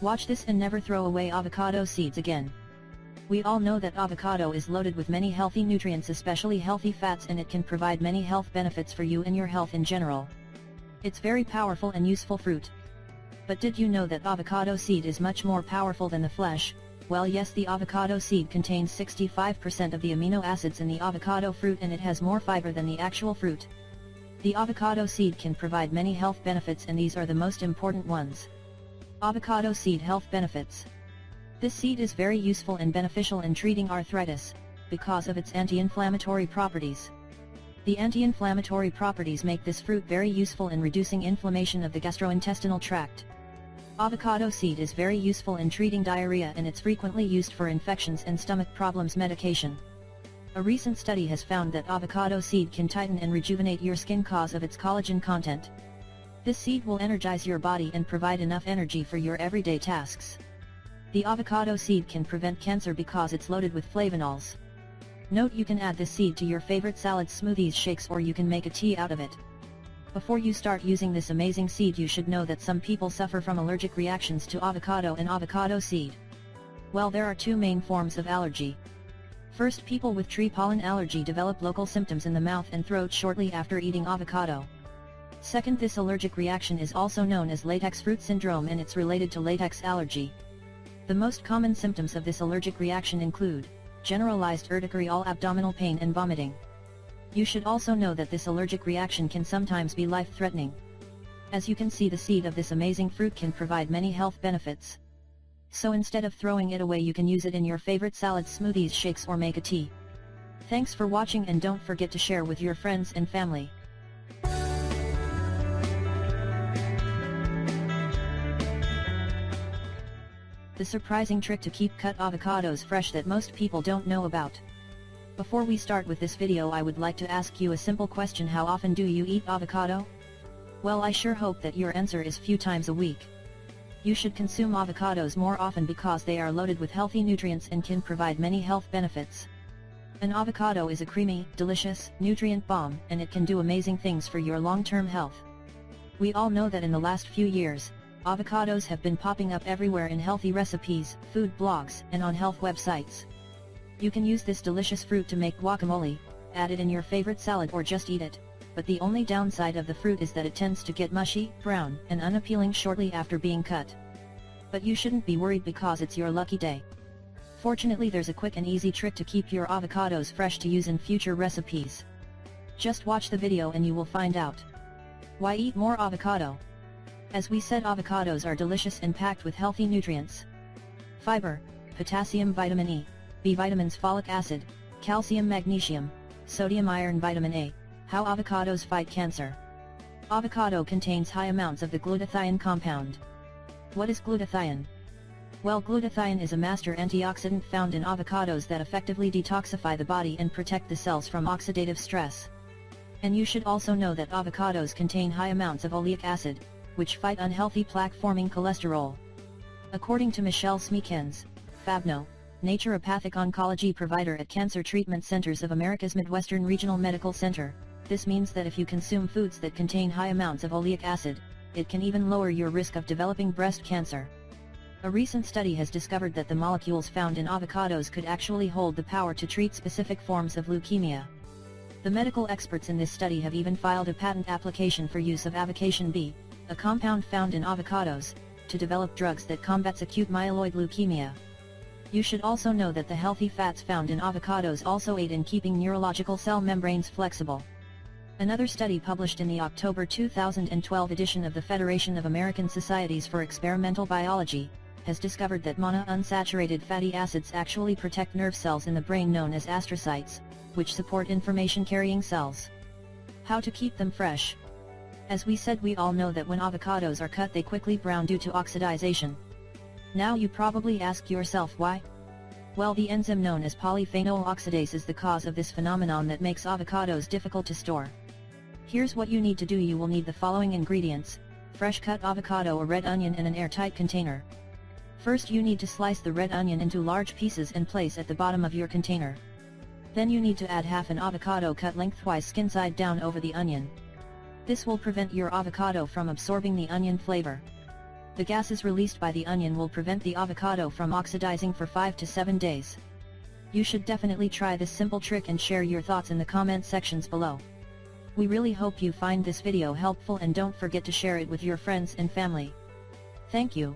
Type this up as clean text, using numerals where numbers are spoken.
Watch this and never throw away avocado seeds again. We all know that avocado is loaded with many healthy nutrients, especially healthy fats, and it can provide many health benefits for you and your health in general. It's very powerful and useful fruit. But did you know that avocado seed is much more powerful than the flesh? Well, yes, the avocado seed contains 65% of the amino acids in the avocado fruit, and it has more fiber than the actual fruit. The avocado seed can provide many health benefits, and these are the most important ones. Avocado seed health benefits. This seed is very useful and beneficial in treating arthritis, because of its anti-inflammatory properties. The anti-inflammatory properties make this fruit very useful in reducing inflammation of the gastrointestinal tract. Avocado seed is very useful in treating diarrhea, and it's frequently used for infections and stomach problems medication. A recent study has found that avocado seed can tighten and rejuvenate your skin because of its collagen content. This seed will energize your body and provide enough energy for your everyday tasks. The avocado seed can prevent cancer because it's loaded with flavonols. Note, you can add this seed to your favorite salads, smoothies, shakes, or you can make a tea out of it. Before you start using this amazing seed, you should know that some people suffer from allergic reactions to avocado and avocado seed. Well, there are two main forms of allergy. First, people with tree pollen allergy develop local symptoms in the mouth and throat shortly after eating avocado. Second, this allergic reaction is also known as latex fruit syndrome, and it's related to latex allergy. The most common symptoms of this allergic reaction include generalized urticaria, all abdominal pain, and vomiting. You should also know that this allergic reaction can sometimes be life-threatening. As you can see, the seed of this amazing fruit can provide many health benefits. So instead of throwing it away, you can use it in your favorite salads, smoothies, shakes, or make a tea. Thanks for watching, and don't forget to share with your friends and family. The surprising trick to keep cut avocados fresh that most people don't know about. Before we start with this video, I would like to ask you a simple question: how often do you eat avocado? Well, I sure hope that your answer is few times a week. You should consume avocados more often because they are loaded with healthy nutrients and can provide many health benefits. An avocado is a creamy, delicious, nutrient bomb, and it can do amazing things for your long-term health. We all know that in the last few years, avocados have been popping up everywhere in healthy recipes, food blogs, and on health websites. You can use this delicious fruit to make guacamole, add it in your favorite salad, or just eat it, but the only downside of the fruit is that it tends to get mushy, brown, and unappealing shortly after being cut. But you shouldn't be worried because it's your lucky day. Fortunately, there's a quick and easy trick to keep your avocados fresh to use in future recipes. Just watch the video and you will find out. Why eat more avocado? As we said, avocados are delicious and packed with healthy nutrients. Fiber, potassium, vitamin E, B vitamins, folic acid, calcium, magnesium, sodium, iron, vitamin A. How avocados fight cancer. Avocado contains high amounts of the glutathione compound. What is glutathione? Well, glutathione is a master antioxidant found in avocados that effectively detoxify the body and protect the cells from oxidative stress. And you should also know that avocados contain high amounts of oleic acid, which fight unhealthy plaque-forming cholesterol. According to Michelle Smekens, Fabno, naturopathic oncology provider at Cancer Treatment Centers of America's Midwestern Regional Medical Center, this means that if you consume foods that contain high amounts of oleic acid, it can even lower your risk of developing breast cancer. A recent study has discovered that the molecules found in avocados could actually hold the power to treat specific forms of leukemia. The medical experts in this study have even filed a patent application for use of avocation B, a compound found in avocados, to develop drugs that combats acute myeloid leukemia. You should also know that the healthy fats found in avocados also aid in keeping neurological cell membranes flexible. Another study published in the October 2012 edition of the Federation of American Societies for Experimental Biology, has discovered that monounsaturated fatty acids actually protect nerve cells in the brain known as astrocytes, which support information-carrying cells. How to keep them fresh? As we said, we all know that when avocados are cut, they quickly brown due to oxidization. Now you probably ask yourself why? Well, the enzyme known as polyphenol oxidase is the cause of this phenomenon that makes avocados difficult to store. Here's what you need to do. You will need the following ingredients: fresh cut avocado, a red onion, and an airtight container. First you need to slice the red onion into large pieces and place at the bottom of your container. Then you need to add half an avocado cut lengthwise skin side down over the onion. This will prevent your avocado from absorbing the onion flavor. The gases released by the onion will prevent the avocado from oxidizing for 5 to 7 days. You should definitely try this simple trick and share your thoughts in the comment sections below. We really hope you find this video helpful and don't forget to share it with your friends and family. Thank you.